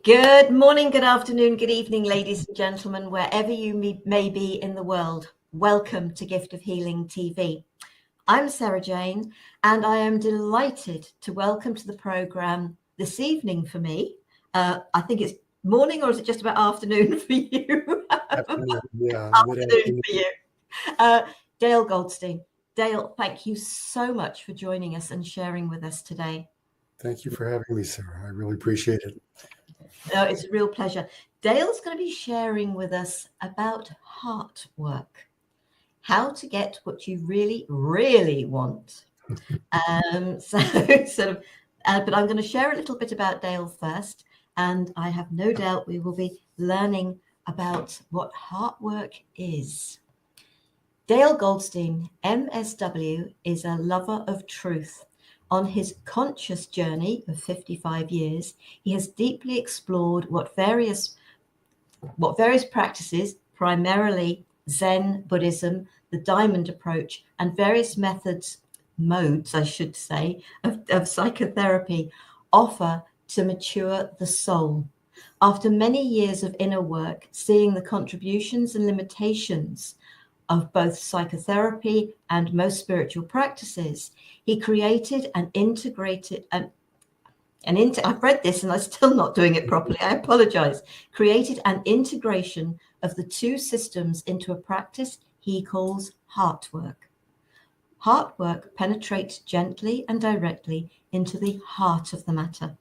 Good morning, good afternoon, good evening, ladies and gentlemen, wherever you may be in the world. Welcome to Gift of Healing TV. I'm Sara Jane, and I am delighted to welcome to the program this evening for me. I think it's morning, or is it just about afternoon for you? Afternoon, yeah. Afternoon for you. Dale Goldstein. Dale, thank you so much for joining us and sharing with us today. Thank you for having me, Sarah. I really appreciate it. It's a real pleasure. Dale's going to be sharing with us about Heartwork, how to get what you really, really want. But I'm going to share a little bit about Dale first, and I have no doubt we will be learning about what Heartwork is. Dale Goldstein, MSW, is a lover of truth. On his conscious journey of 55 years, he has deeply explored what various practices, primarily Zen, Buddhism, the Diamond Approach, and various modes, I should say, of psychotherapy offer to mature the soul. After many years of inner work, seeing the contributions and limitations of both psychotherapy and most spiritual practices, he created and integrated I've read this and I'm still not doing it properly. I apologize. Created an integration of the two systems into a practice he calls Heartwork. Heartwork penetrates gently and directly into the heart of the matter,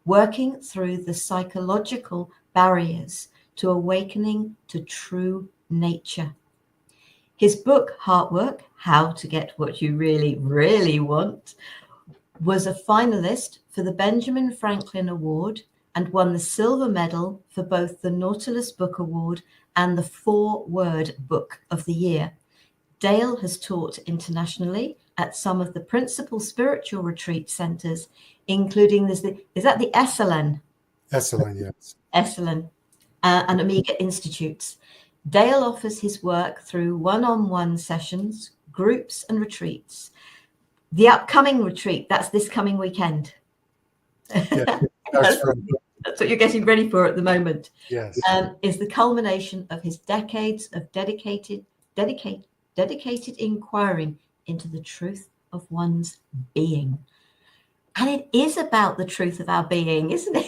working through the psychological barriers to awakening to true nature. His book, Heartwork, How to Get What You Really, Really Want, was a finalist for the Benjamin Franklin Award and won the silver medal for both the Nautilus Book Award and the 4-Word Book of the Year. Dale has taught internationally at some of the principal spiritual retreat centers, including is that the Esalen? Esalen, yes. Esalen and Omega Institutes. Dale offers his work through one-on-one sessions, groups, and retreats. The upcoming retreat, that's this coming weekend. Yeah, that's what you're getting ready for at the moment. Yes. Is the culmination of his decades of dedicated inquiring into the truth of one's being. And it is about the truth of our being, isn't it?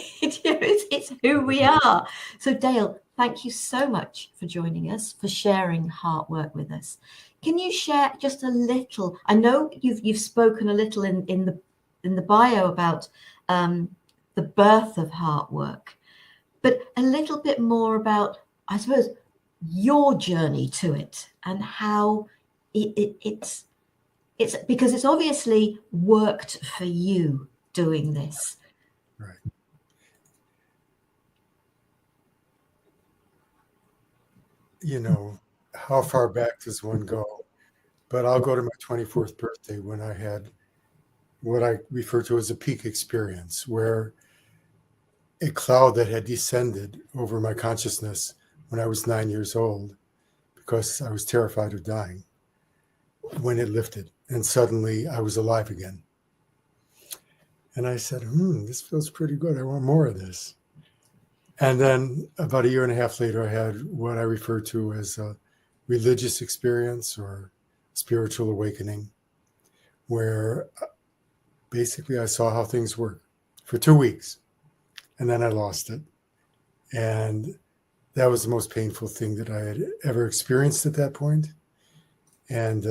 It's who we are. So Dale, thank you so much for joining us, for sharing Heartwork with us. Can you share just a little? I know you've spoken a little in the bio about the birth of Heartwork, but a little bit more about, I suppose, your journey to it and how it's because it's obviously worked for you doing this. Right. You know, how far back does one go? But I'll go to my 24th birthday when I had what I refer to as a peak experience, where a cloud that had descended over my consciousness when I was 9 years old, because I was terrified of dying, when it lifted, and suddenly I was alive again. And I said, this feels pretty good. I want more of this. And then about a year and a half later, I had what I refer to as a religious experience or spiritual awakening, where basically I saw how things work for 2 weeks. And then I lost it. And that was the most painful thing that I had ever experienced at that point. And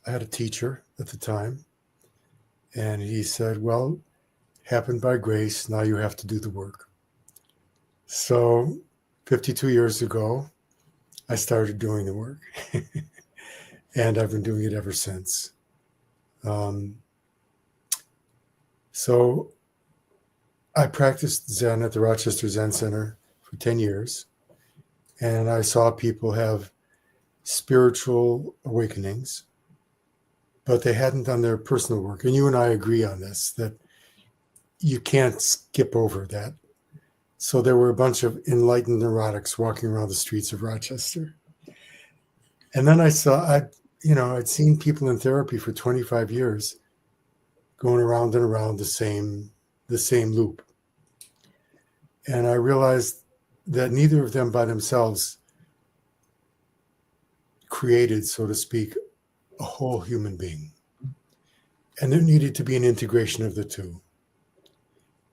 I had a teacher at the time, and he said, well, happened by grace. Now you have to do the work. So 52 years ago, I started doing the work, and I've been doing it ever since. So I practiced Zen at the Rochester Zen Center for 10 years, and I saw people have spiritual awakenings, but they hadn't done their personal work. And you and I agree on this, that you can't skip over that. So there were a bunch of enlightened neurotics walking around the streets of Rochester. And then I saw, I'd seen people in therapy for 25 years going around and around the same loop. And I realized that neither of them by themselves created, so to speak, a whole human being. And there needed to be an integration of the two.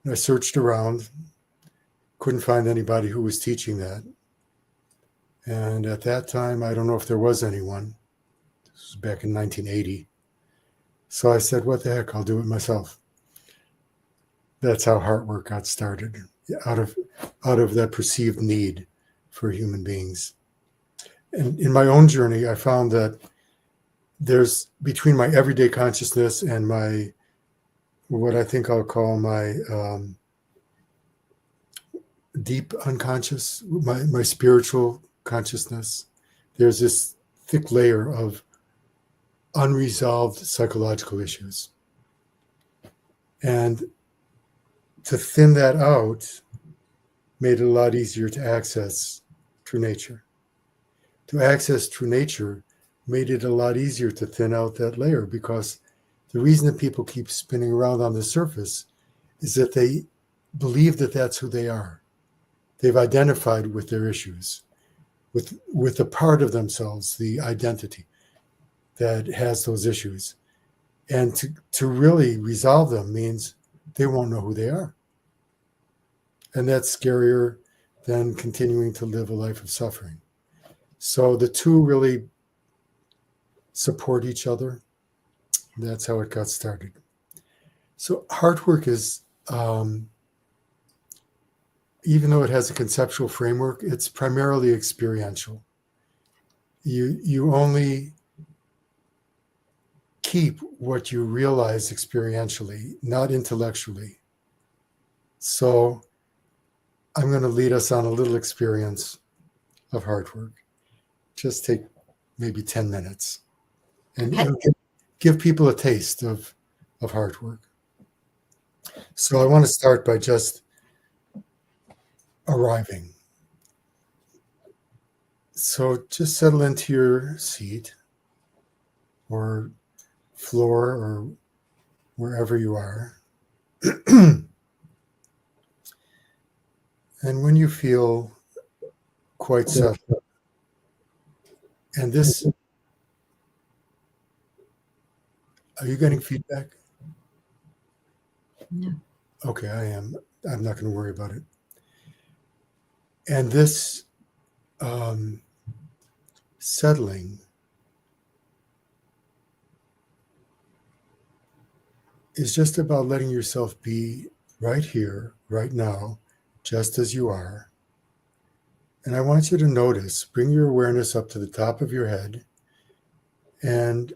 And I searched around, couldn't find anybody who was teaching that. And at that time, I don't know if there was anyone. This was back in 1980. So I said, what the heck, I'll do it myself. That's how Heartwork got started, out of that perceived need for human beings. And in my own journey, I found that there's between my everyday consciousness and my, what I think I'll call my deep unconscious, my spiritual consciousness, there's this thick layer of unresolved psychological issues. And to thin that out made it a lot easier to access true nature. To access true nature made it a lot easier to thin out that layer, because the reason that people keep spinning around on the surface is that they believe that that's who they are. They've identified with their issues, with the part of themselves, the identity that has those issues. And to really resolve them means they won't know who they are. And that's scarier than continuing to live a life of suffering. So the two really support each other. That's how it got started. So Heartwork is, even though it has a conceptual framework, it's primarily experiential. You only keep what you realize experientially, not intellectually. So I'm going to lead us on a little experience of Heartwork. Just take maybe 10 minutes and give people a taste of Heartwork. So I want to start by just arriving. So just settle into your seat or floor or wherever you are. And when you feel quite settled, and this, are you getting feedback? No. Okay, I am. I'm not going to worry about it. And this settling is just about letting yourself be right here, right now, just as you are. And I want you to notice, bring your awareness up to the top of your head and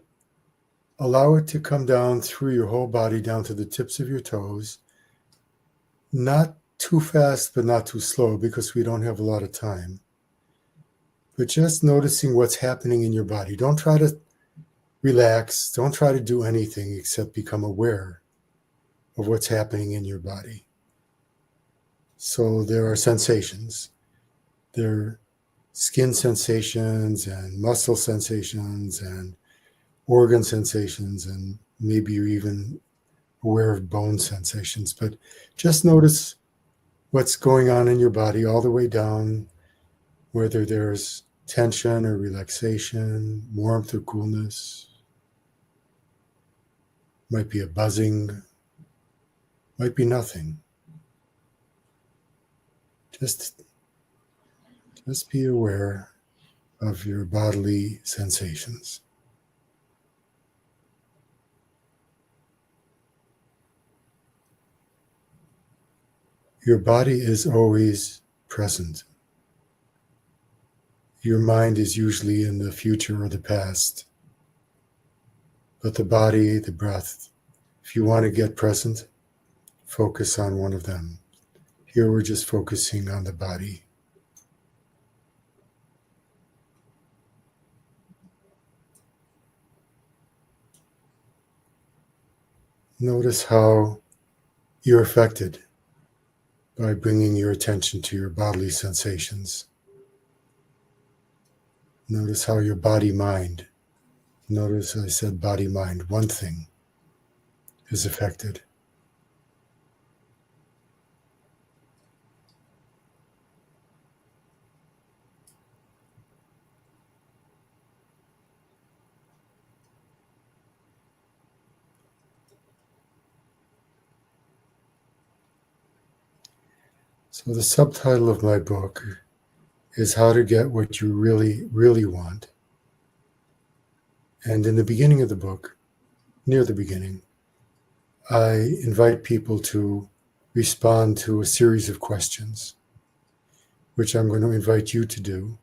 allow it to come down through your whole body, down to the tips of your toes. Not too fast, but not too slow, because we don't have a lot of time. But just noticing what's happening in your body. Don't try to relax. Don't try to do anything except become aware of what's happening in your body. So there are sensations. There are skin sensations and muscle sensations and organ sensations, and maybe you're even aware of bone sensations. But just notice what's going on in your body all the way down, whether there's tension or relaxation, warmth or coolness. Might be a buzzing, might be nothing. Just be aware of your bodily sensations. Your body is always present. Your mind is usually in the future or the past. But the body, the breath, if you want to get present, focus on one of them. Here we're just focusing on the body. Notice how you're affected by bringing your attention to your bodily sensations. Notice how your body-mind, notice I said body-mind, one thing is affected. So the subtitle of my book is How to Get What You Really, Really Want. And in the beginning of the book, near the beginning, I invite people to respond to a series of questions, which I'm going to invite you to do.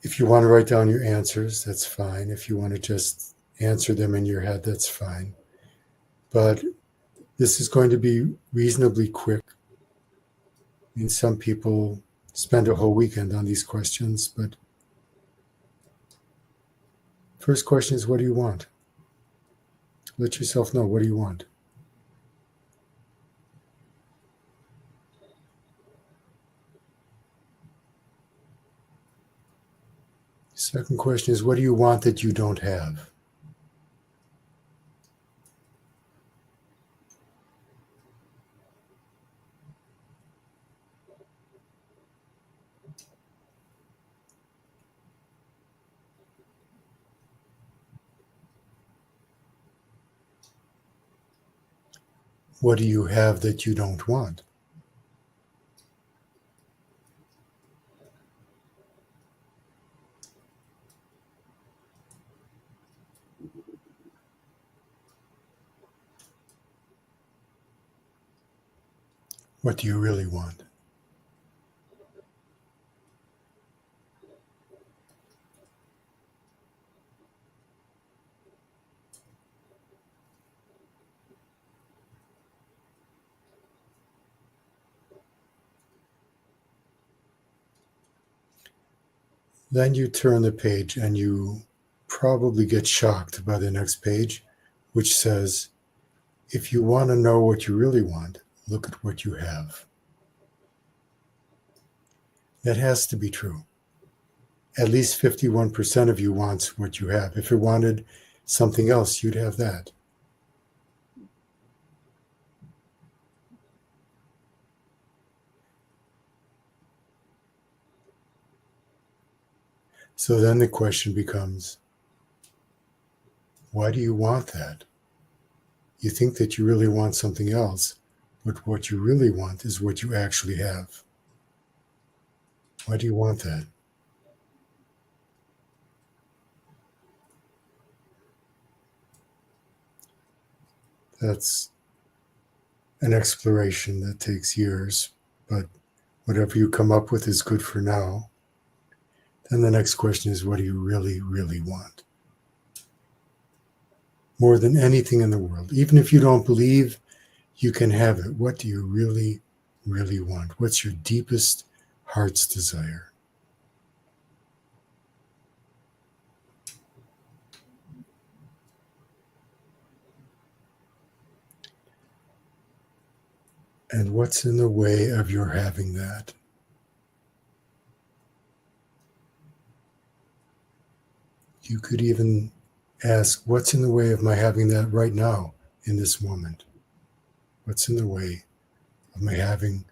If you want to write down your answers, that's fine. If you want to just answer them in your head, that's fine. But this is going to be reasonably quick. I mean, some people spend a whole weekend on these questions, but first question is, what do you want? Let yourself know, what do you want? Second question is, what do you want that you don't have? What do you have that you don't want? What do you really want? Then you turn the page and you probably get shocked by the next page, which says, if you want to know what you really want, look at what you have. That has to be true. At least 51% of you wants what you have. If it wanted something else, you'd have that. So then the question becomes, why do you want that? You think that you really want something else, but what you really want is what you actually have. Why do you want that? That's an exploration that takes years, but whatever you come up with is good for now. Then the next question is, what do you really, really want? More than anything in the world, even if you don't believe you can have it, what do you really, really want? What's your deepest heart's desire? And what's in the way of your having that? You could even ask, what's in the way of my having that right now in this moment? What's in the way of my having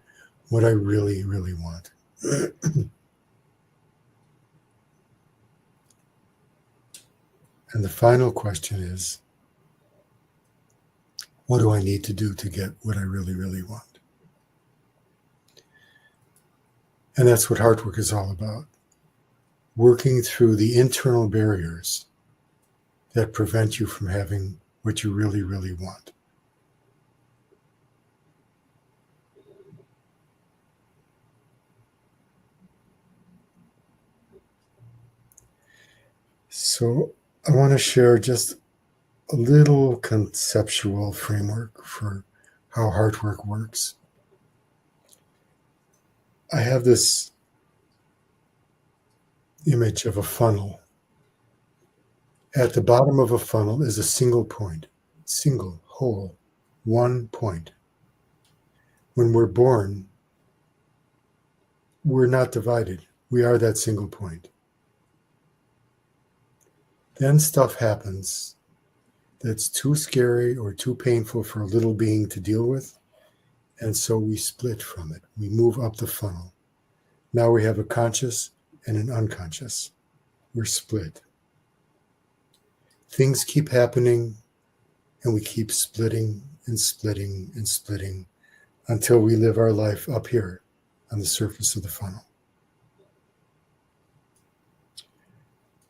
what I really, really want? And the final question is, what do I need to do to get what I really, really want? And that's what Heartwork is all about. Working through the internal barriers that prevent you from having what you really, really want. So I want to share just a little conceptual framework for how Heartwork works. I have this image of a funnel. At the bottom of a funnel is a single point, single, whole, one point. When we're born, we're not divided. We are that single point. Then stuff happens that's too scary or too painful for a little being to deal with, and so we split from it. We move up the funnel. Now we have a conscious and an unconscious. We're split. Things keep happening, and we keep splitting and splitting and splitting until we live our life up here on the surface of the funnel,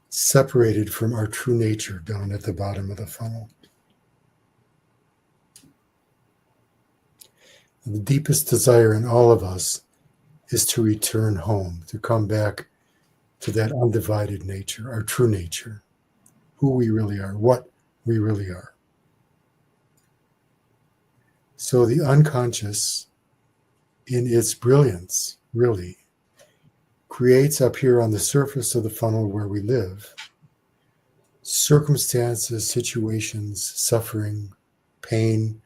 separated from our true nature down at the bottom of the funnel. The deepest desire in all of us is to return home, to come back to that undivided nature, our true nature, who we really are, what we really are. So the unconscious, in its brilliance, really, creates up here on the surface of the funnel where we live circumstances, situations, suffering, pain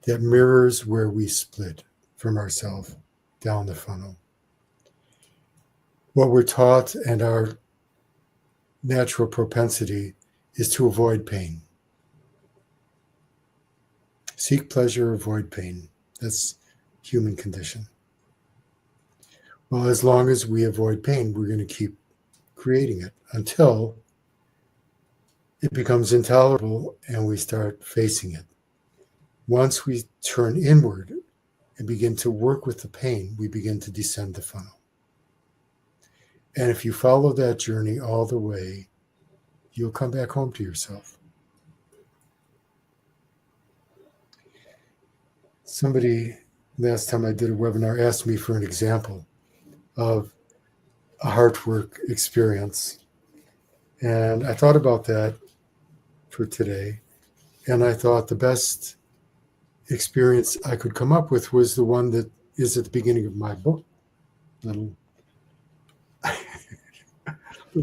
that mirrors where we split from ourselves down the funnel. What we're taught and our natural propensity is to avoid pain. Seek pleasure, avoid pain. That's human condition. Well, as long as we avoid pain, we're going to keep creating it until it becomes intolerable and we start facing it. Once we turn inward and begin to work with the pain, we begin to descend the funnel. And if you follow that journey all the way, you'll come back home to yourself. Somebody, last time I did a webinar, asked me for an example of a Heartwork experience. And I thought about that for today. And I thought the best experience I could come up with was the one that is at the beginning of my book. Little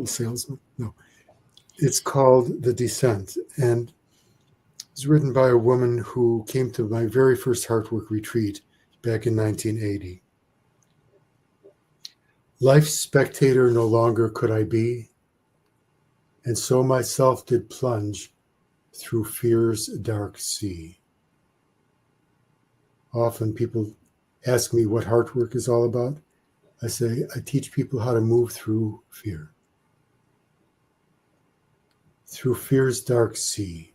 salesman. No. It's called The Descent. And it's written by a woman who came to my very first Heartwork retreat back in 1980. Life's spectator no longer could I be, and so myself did plunge through fear's dark sea. Often people ask me what Heartwork is all about. I say, I teach people how to move through fear. Through fear's dark sea,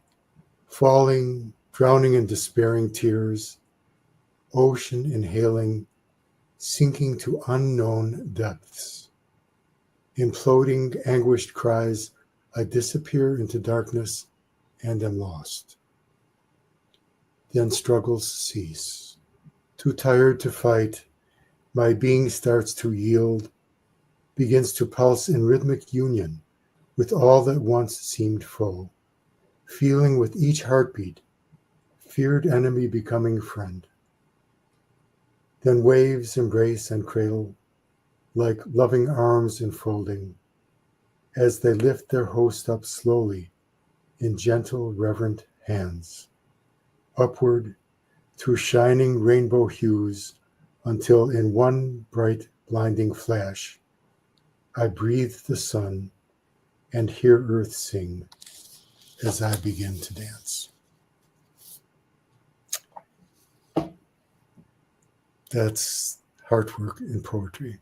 falling, drowning in despairing tears, ocean inhaling, sinking to unknown depths. Imploding, anguished cries, I disappear into darkness and am lost. Then struggles cease. Too tired to fight, my being starts to yield, begins to pulse in rhythmic union with all that once seemed foe, feeling with each heartbeat, feared enemy becoming friend. Then waves embrace and cradle, like loving arms enfolding, as they lift their host up slowly in gentle, reverent hands, upward through shining rainbow hues, until in one bright, blinding flash, I breathe the sun and hear earth sing as I begin to dance. That's Heartwork in poetry.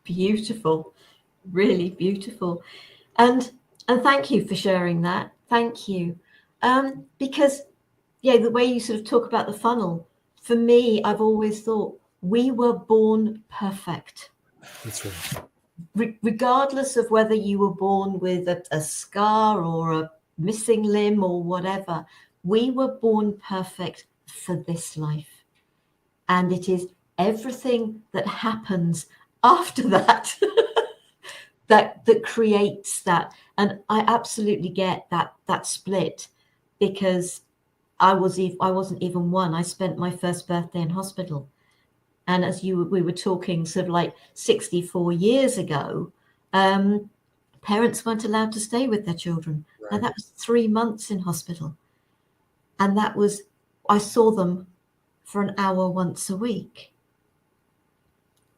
Beautiful, really beautiful. And thank you for sharing that. Thank you. Because, yeah, the way you sort of talk about the funnel, for me, I've always thought we were born perfect. That's right. Regardless of whether you were born with a scar or a missing limb or whatever, we were born perfect for this life. And it is everything that happens after that that creates that. And I absolutely get that split, because I wasn't even one. I spent my first birthday in hospital. And as we were talking sort of like 64 years ago, parents weren't allowed to stay with their children. Right. And that was 3 months in hospital. And I saw them for an hour once a week.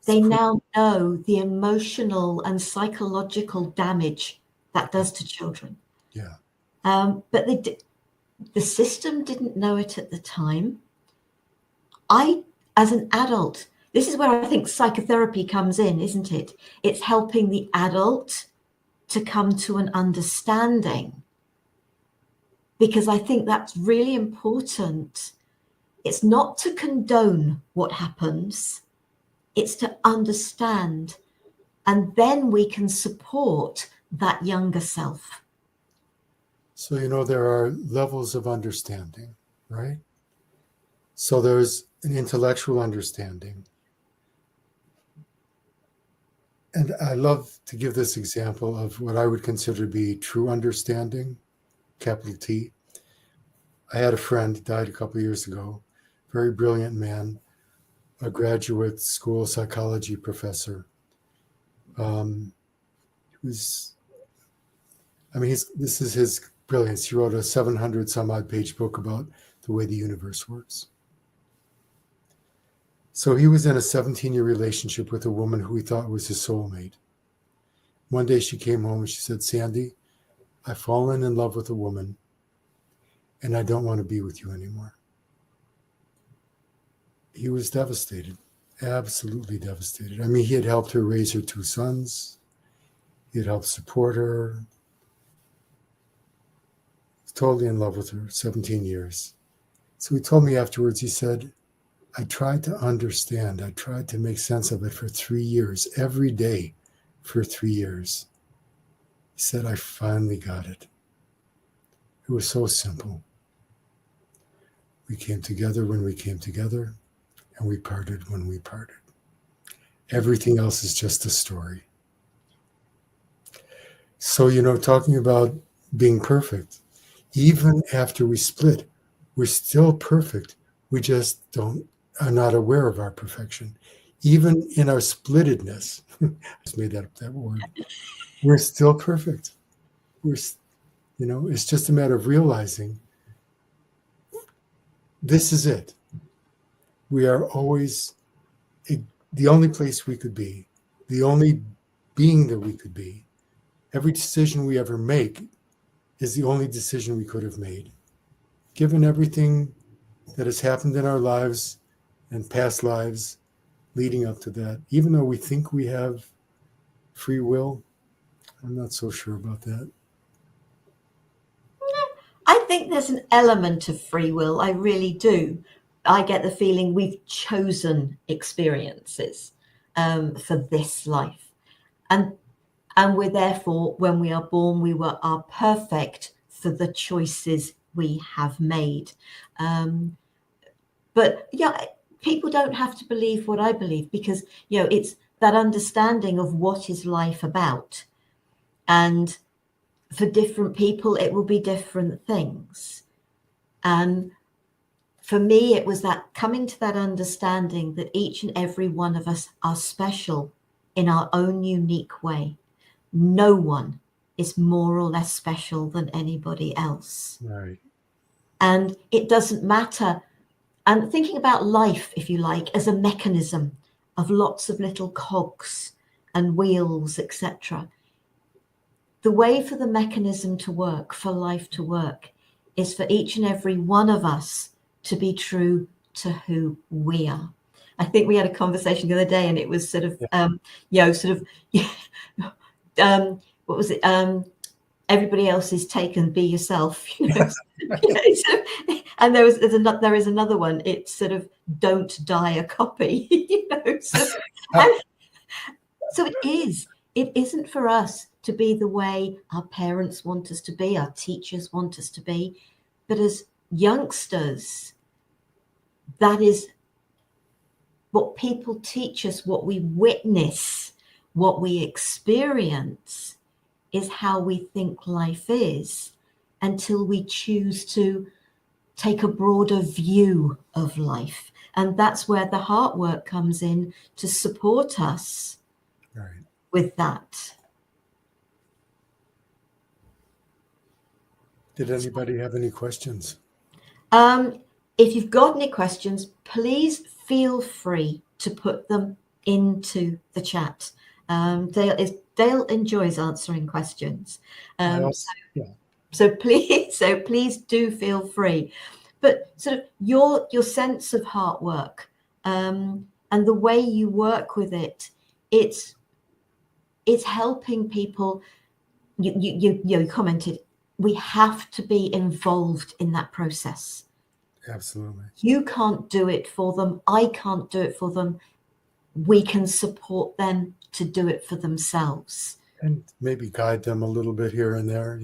They now know the emotional and psychological damage that does to children. Yeah. But the system didn't know it at the time. As an adult, this is where I think psychotherapy comes in, isn't it? It's helping the adult to come to an understanding, because I think that's really important, It's not to condone what happens, it's to understand. And then we can support that younger self. So, there are levels of understanding, right? So there's an intellectual understanding. And I love to give this example of what I would consider to be true understanding, capital T. I had a friend, died a couple of years ago, very brilliant man, a graduate school psychology professor. This is his brilliance. He wrote a 700 some odd page book about the way the universe works. So he was in a 17-year relationship with a woman who he thought was his soulmate. One day she came home and she said, "Sandy, I've fallen in love with a woman and I don't want to be with you anymore." He was devastated, absolutely devastated. He had helped her raise her 2 sons. He had helped support her. He was totally in love with her, 17 years. So he told me afterwards, he said, "I tried to understand. I tried to make sense of it for 3 years, every day for 3 years." He said, "I finally got it. It was so simple. We came together when we came together, and we parted when we parted. Everything else is just a story." So, talking about being perfect, even after we split, we're still perfect. We just are not aware of our perfection. Even in our splittedness, I just made that word, we're still perfect. It's just a matter of realizing this is it. We are always the only place we could be, the only being that we could be. Every decision we ever make is the only decision we could have made. Given everything that has happened in our lives and past lives leading up to that, even though we think we have free will, I'm not so sure about that. I think there's an element of free will. I really do. I get the feeling we've chosen experiences for this life. And we're therefore, when we are born, are perfect for the choices we have made. But yeah, people don't have to believe what I believe, because it's that understanding of what is life about. And for different people, it will be different things. And for me, it was that coming to that understanding that each and every one of us are special in our own unique way. No one is more or less special than anybody else. Right. And it doesn't matter. And thinking about life, if you like, as a mechanism of lots of little cogs and wheels, etc. The way for the mechanism to work, for life to work, is for each and every one of us to be true to who we are. I think we had a conversation the other day, and it was sort of, what was it? Everybody else is taken, be yourself. And there is another one. It's sort of, don't die a copy. So it is. It isn't for us to be the way our parents want us to be, our teachers want us to be, but as youngsters, that is what people teach us, what we witness, what we experience is how we think life is, until we choose to take a broader view of life. And that's where the Heartwork comes in to support us with that. Did anybody have any questions? If you've got any questions, please feel free to put them into the chat. Dale enjoys answering questions. So please do feel free. But sort of your sense of Heartwork, and the way you work with it, it's helping people. You commented, we have to be involved in that process. Absolutely. You can't do it for them. I can't do it for them. We can support them to do it for themselves. And maybe guide them a little bit here and there,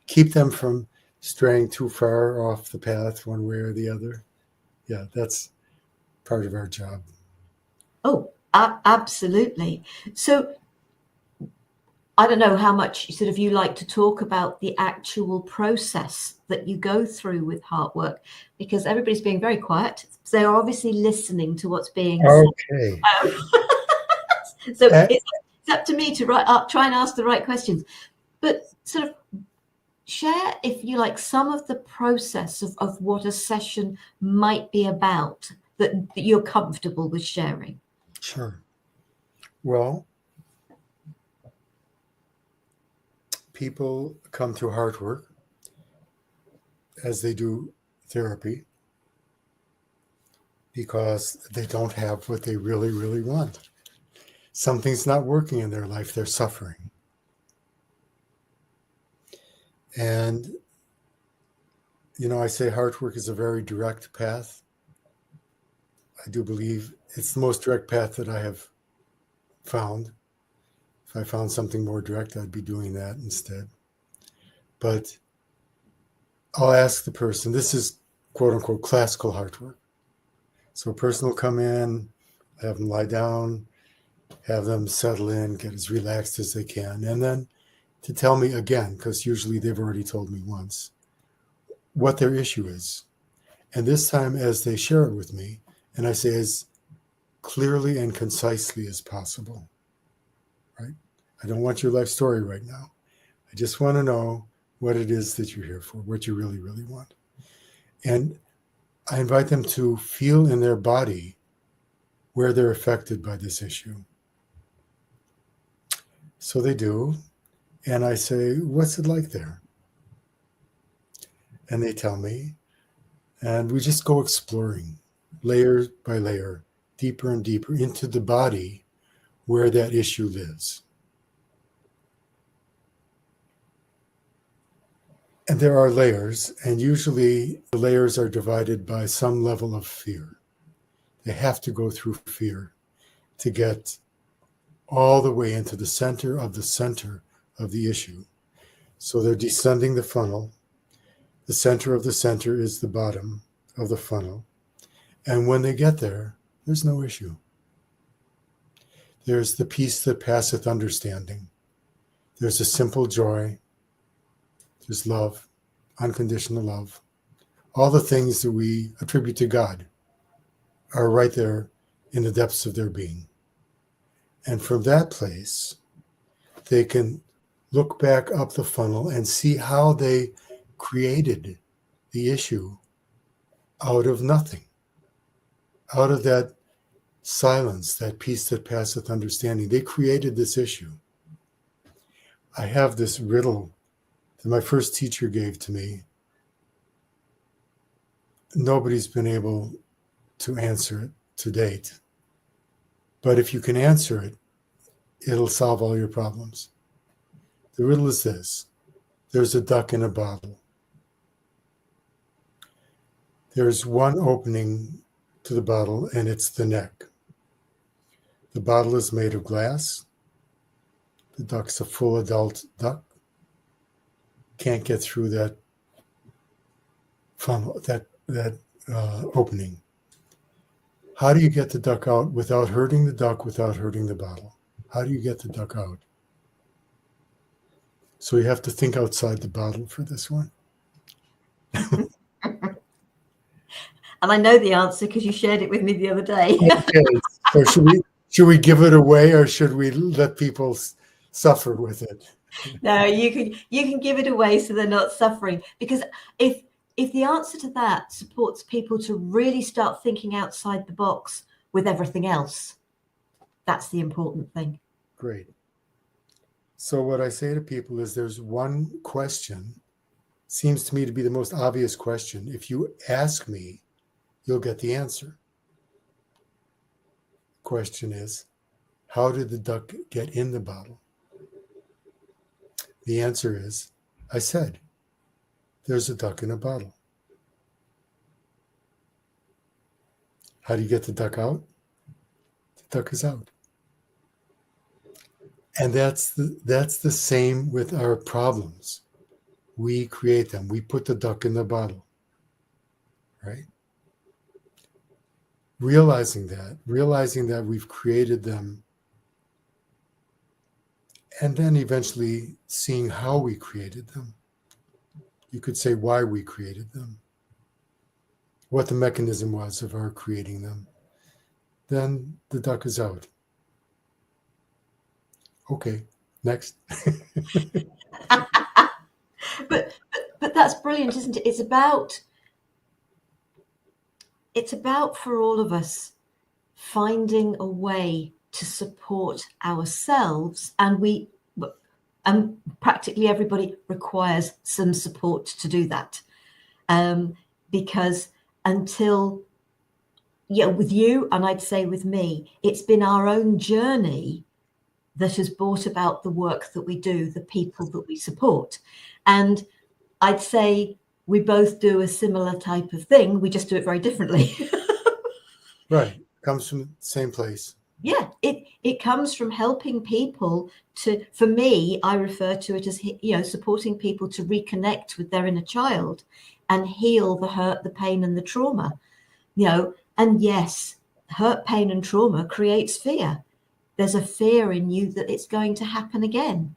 keep them from straying too far off the path one way or the other. Yeah, that's part of our job. Oh, absolutely. So I don't know how much sort of you like to talk about the actual process that you go through with Heartwork, because everybody's being very quiet. They're obviously listening to what's being Okay. said. So it's up to me to try and ask the right questions. But sort of share, if you like, some of the process of what a session might be about that you're comfortable with sharing. Sure. Well, people come to Heartwork as they do therapy because they don't have what they really, really want. Something's not working in their life. They're suffering. And, I say Heartwork is a very direct path. I do believe it's the most direct path that I have found. If I found something more direct, I'd be doing that instead. But I'll ask the person, this is quote unquote classical Heartwork. So a person will come in, have them lie down, have them settle in, get as relaxed as they can, and then to tell me again, because usually they've already told me once, what their issue is. And this time, as they share it with me, and I say as clearly and concisely as possible, right? I don't want your life story right now. I just want to know what it is that you're here for, what you really, really want. And I invite them to feel in their body where they're affected by this issue. So they do. And I say, what's it like there? And they tell me. And we just go exploring layer by layer, deeper and deeper into the body where that issue lives. And there are layers, and usually the layers are divided by some level of fear. They have to go through fear to get all the way into the center of the issue. So they're descending the funnel. The center of the center is the bottom of the funnel. And when they get there, there's no issue. There's the peace that passeth understanding. There's a simple joy. There's love, unconditional love. All the things that we attribute to God are right there in the depths of their being. And from that place, they can look back up the funnel and see how they created the issue out of nothing, out of that silence, that peace that passeth understanding. They created this issue. I have this riddle that my first teacher gave to me. Nobody's been able to answer it to date. But if you can answer it, it'll solve all your problems. The riddle is this. There's a duck in a bottle. There's one opening to the bottle, and it's the neck. The bottle is made of glass. The duck's a full adult duck. Can't get through that funnel, that opening. How do you get the duck out without hurting the duck, without hurting the bottle? How do you get the duck out? So you have to think outside the bottle for this one. And I know the answer because you shared it with me the other day. Okay. So should we give it away, or should we let people suffer with it? No, you can give it away so they're not suffering. Because if the answer to that supports people to really start thinking outside the box with everything else, that's the important thing. Great. So what I say to people is there's one question, seems to me to be the most obvious question. If you ask me, you'll get the answer. Question is, how did the duck get in the bottle? The answer is, I said, there's a duck in a bottle. How do you get the duck out? The duck is out. And that's the same with our problems. We create them. We put the duck in the bottle, right? Realizing that we've created them, and then eventually seeing how we created them. You could say why we created them, what the mechanism was of our creating them. Then the duck is out. Okay, next. but that's brilliant, isn't it? It's about for all of us finding a way to support ourselves, and practically everybody requires some support to do that, because until with you, and I'd say with me, it's been our own journey that has brought about the work that we do, the people that we support. And I'd say we both do a similar type of thing, we just do it very differently. Right, comes from the same place. Yeah, it comes from helping people to, for me, I refer to it as, supporting people to reconnect with their inner child and heal the hurt, the pain, and the trauma. And yes, hurt, pain, and trauma creates fear. There's a fear in you that it's going to happen again.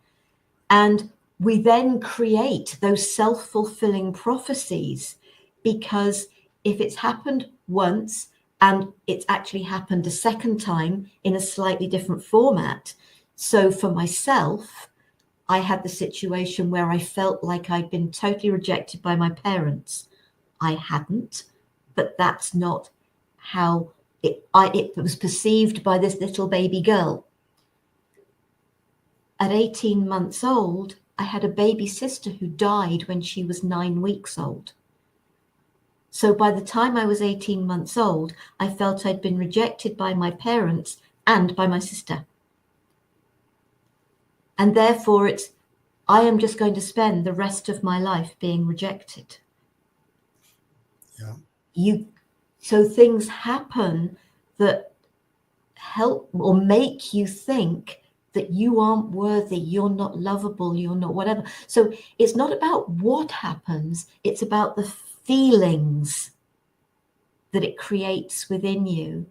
And we then create those self-fulfilling prophecies, because if it's happened once and it's actually happened a second time in a slightly different format. So for myself, I had the situation where I felt like I'd been totally rejected by my parents. I hadn't, but that's not how it was perceived by this little baby girl. At 18 months old, I had a baby sister who died when she was 9 weeks old. So by the time I was 18 months old, I felt I'd been rejected by my parents and by my sister. And therefore I am just going to spend the rest of my life being rejected. Yeah. So things happen that help or make you think that you aren't worthy, you're not lovable, you're not whatever. So it's not about what happens, it's about the feelings that it creates within you,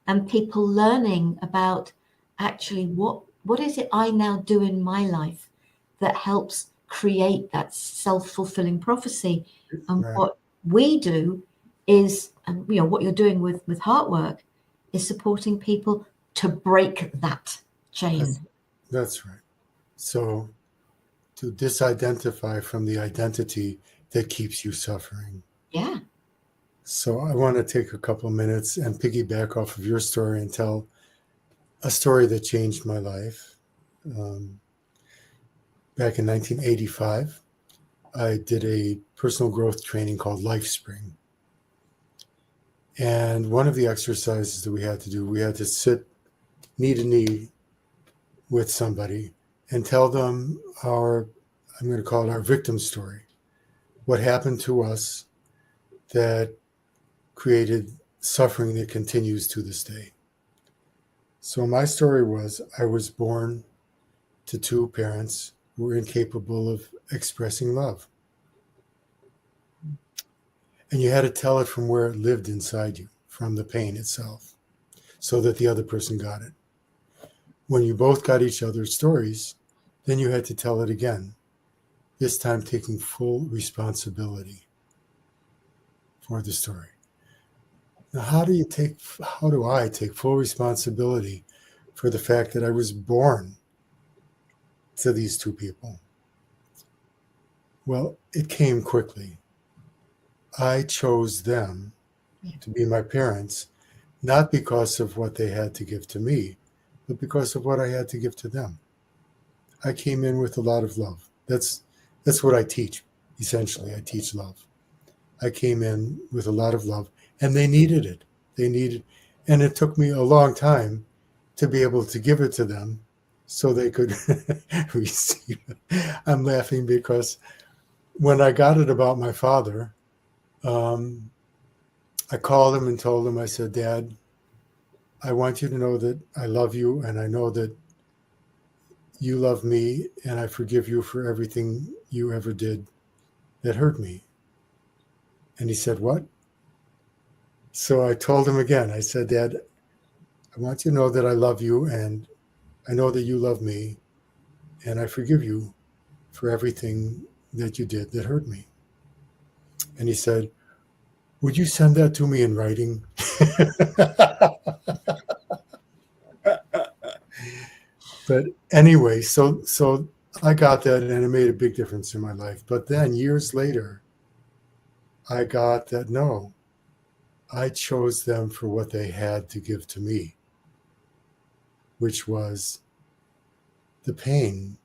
and people learning about actually what is it I now do in my life that helps create that self-fulfilling prophecy. And Right. what we do is, and what you're doing with Heartwork is supporting people to break that chain. That's right. So to disidentify from the identity that keeps you suffering. Yeah. So I want to take a couple of minutes and piggyback off of your story and tell a story that changed my life. Back in 1985, I did a personal growth training called LifeSpring. And one of the exercises that we had to do, we had to sit knee to knee with somebody and tell them I'm going to call it our victim story. What happened to us that created suffering that continues to this day. So my story was, I was born to two parents who were incapable of expressing love. And you had to tell it from where it lived inside you, from the pain itself, so that the other person got it. When you both got each other's stories, then you had to tell it again, this time taking full responsibility for the story. Now, how do I take full responsibility for the fact that I was born to these two people? Well, it came quickly. I chose them to be my parents, not because of what they had to give to me, but because of what I had to give to them. I came in with a lot of love. That's what I teach. Essentially, I teach love. I came in with a lot of love, and they needed it. And it took me a long time to be able to give it to them so they could receive it. I'm laughing because when I got it about my father, I called him and told him, I said, Dad, I want you to know that I love you, and I know that you love me, and I forgive you for everything you ever did that hurt me. And he said, what? So I told him again. I said, Dad, I want you to know that I love you, and I know that you love me, and I forgive you for everything that you did that hurt me. And he said, would you send that to me in writing? But anyway, so I got that, and it made a big difference in my life. But then years later, I got that no, I chose them for what they had to give to me, which was the pain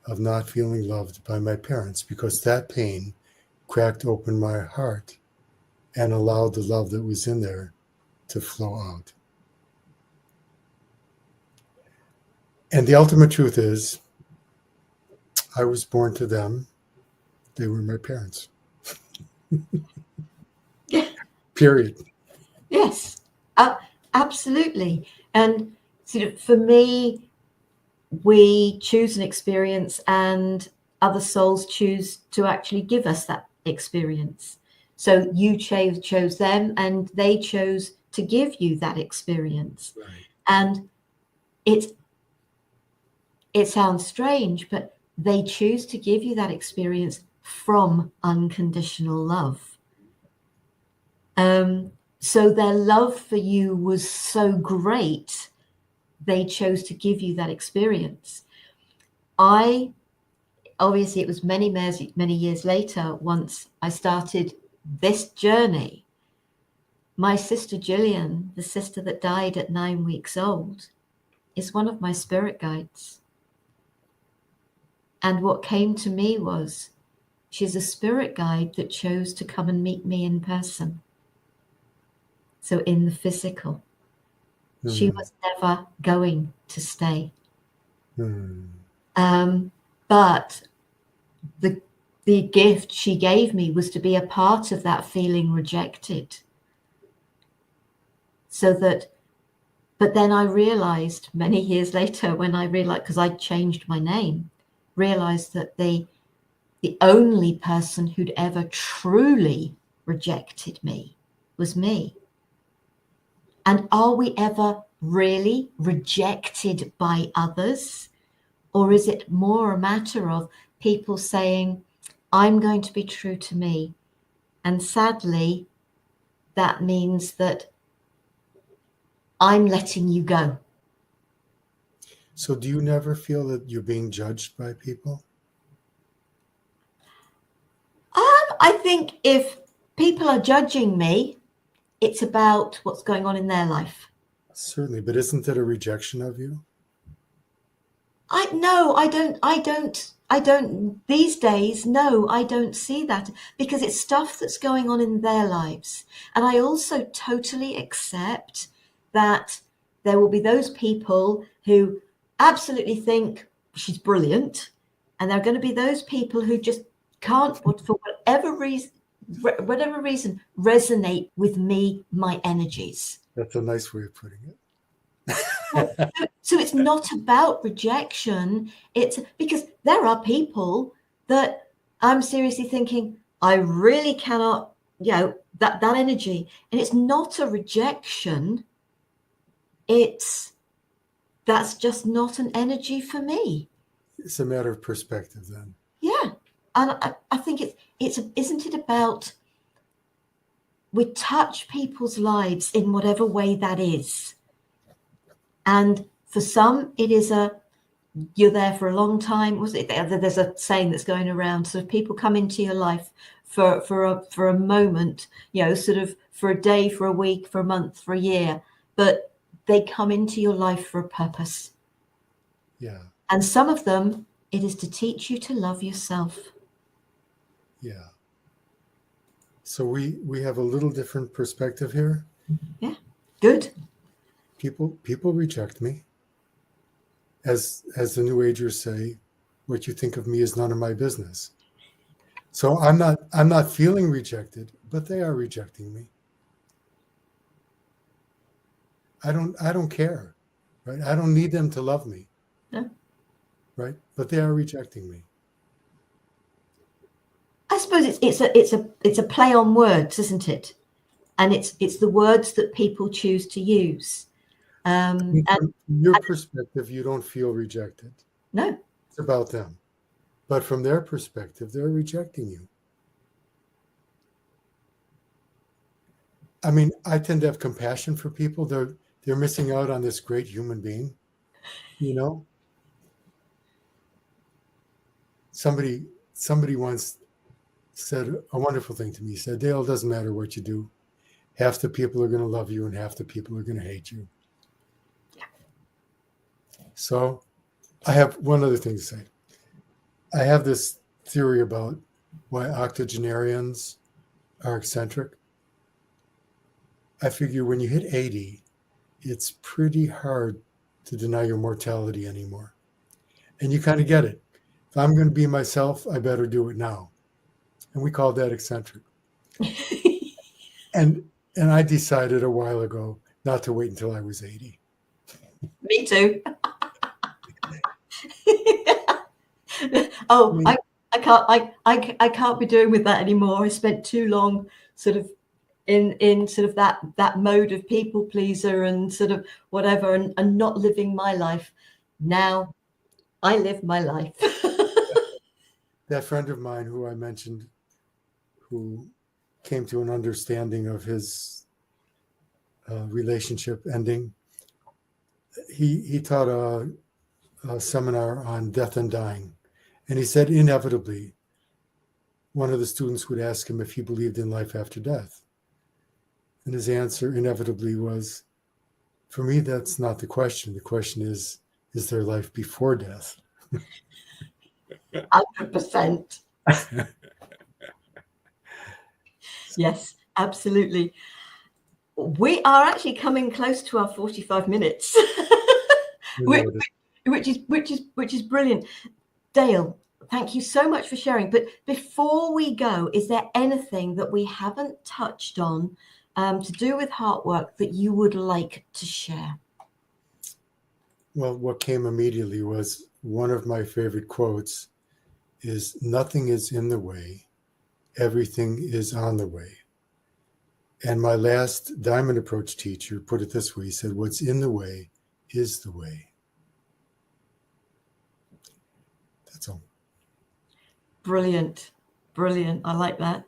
of not feeling loved by my parents, because that pain cracked open my heart and allowed the love that was in there to flow out. And the ultimate truth is, I was born to them. They were my parents. Yeah. Period. Yes, absolutely. And sort of for me, we choose an experience and other souls choose to actually give us that experience. So you chose them and they chose to give you that experience. Right. And it sounds strange, but they choose to give you that experience from unconditional love. So their love for you was so great, they chose to give you that experience. Obviously, it was many years later, once I started this journey, my sister Gillian, the sister that died at 9 weeks old, is one of my spirit guides. And what came to me was, she's a spirit guide that chose to come and meet me in person. So in the physical. She was never going to stay. But the gift she gave me was to be a part of that feeling rejected. But then I realized many years later, when I realized, because I changed my name, realized that the only person who'd ever truly rejected me was me. And are we ever really rejected by others? Or is it more a matter of people saying, I'm going to be true to me? And sadly, that means that I'm letting you go. So do you never feel that you're being judged by people? I think if people are judging me, it's about what's going on in their life. Certainly, but isn't that a rejection of you? I don't these days. No, I don't see that, because it's stuff that's going on in their lives. And I also totally accept that there will be those people who absolutely think she's brilliant. And there are going to be those people who just can't, for whatever reason, resonate with me, my energies. That's a nice way of putting it. So it's not about rejection. It's because there are people that I'm seriously thinking, I really cannot, that energy. And it's not a rejection. That's just not an energy for me. It's a matter of perspective then. Yeah. And I think isn't it about, we touch people's lives in whatever way that is. And for some, it is you're there for a long time. There's a saying that's going around. So if people come into your life for a moment, sort of for a day, for a week, for a month, for a year, but they come into your life for a purpose. Yeah. And some of them, it is to teach you to love yourself. Yeah. So we have a little different perspective here. Yeah. Good. People reject me. As the New Agers say, what you think of me is none of my business. So I'm not feeling rejected, but they are rejecting me. I don't care, right? I don't need them to love me, No. right? But they are rejecting me. I suppose it's a play on words, isn't it? And it's the words that people choose to use. From your perspective, you don't feel rejected. No. It's about them. But from their perspective, they're rejecting you. I mean, I tend to have compassion for people. They're missing out on this great human being, you know? Somebody once said a wonderful thing to me. He said, Dale, it doesn't matter what you do. Half the people are going to love you and half the people are going to hate you. Yeah. So I have one other thing to say. I have this theory about why octogenarians are eccentric. I figure when you hit 80, it's pretty hard to deny your mortality anymore. And you kind of get it. If I'm going to be myself, I better do it now. And we call that eccentric. And I decided a while ago not to wait until I was 80. Me too. Oh, I can't be doing with that anymore. I spent too long sort of in sort of that mode of people pleaser and sort of whatever and not living my life. Now I live my life. That friend of mine who I mentioned, who came to an understanding of his relationship ending, he taught a seminar on death and dying. And he said inevitably, one of the students would ask him if he believed in life after death. And his answer inevitably was, for me, that's not the question. The question is there life before death? 100%. Yes, absolutely. We are actually coming close to our 45 minutes, which is brilliant. Dale, thank you so much for sharing. But before we go, is there anything that we haven't touched on to do with Heartwork that you would like to share? Well, what came immediately was one of my favorite quotes is, nothing is in the way, everything is on the way. And my last Diamond Approach teacher put it this way. He said, what's in the way is the way. That's all. Brilliant. Brilliant. I like that.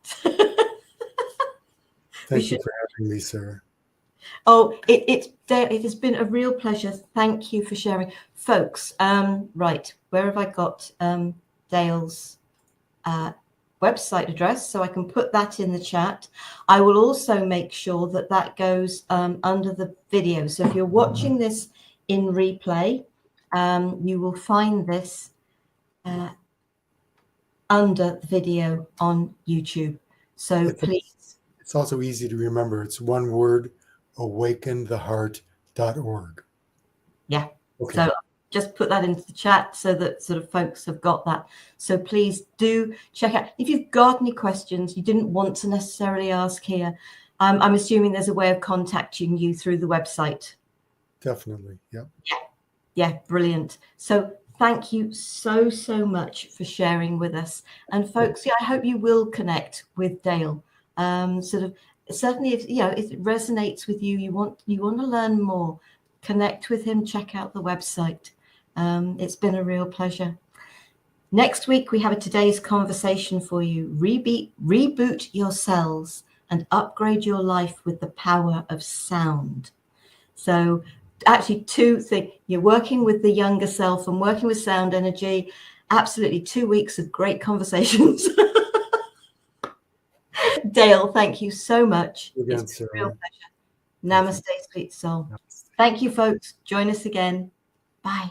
Thank you for having me, Sarah. Oh, it has been a real pleasure. Thank you for sharing. Folks, right, where have I got Dale's website address? So I can put that in the chat. I will also make sure that that goes under the video. So if you're watching this in replay, you will find this under the video on YouTube. So please. It's also easy to remember. It's one word, awakentheheart.org. Yeah. Okay. So just put that into the chat so that sort of folks have got that. So please do check out. If you've got any questions you didn't want to necessarily ask here, I'm assuming there's a way of contacting you through the website. Definitely. Yeah. Yeah. Brilliant. So thank you so much for sharing with us. And folks, I hope you will connect with Dale. Sort of certainly if it resonates with you, you want to learn more, connect with him, check out the website. It's been a real pleasure. Next week we have a today's conversation for you. Reboot your cells and upgrade your life with the power of sound. So actually two things, you're working with the younger self and working with sound energy. Absolutely 2 weeks of great conversations. Dale, thank you so much. Again, It's been a real Sarah. pleasure. Namaste, sweet soul. Thank you, folks. Join us again. Bye.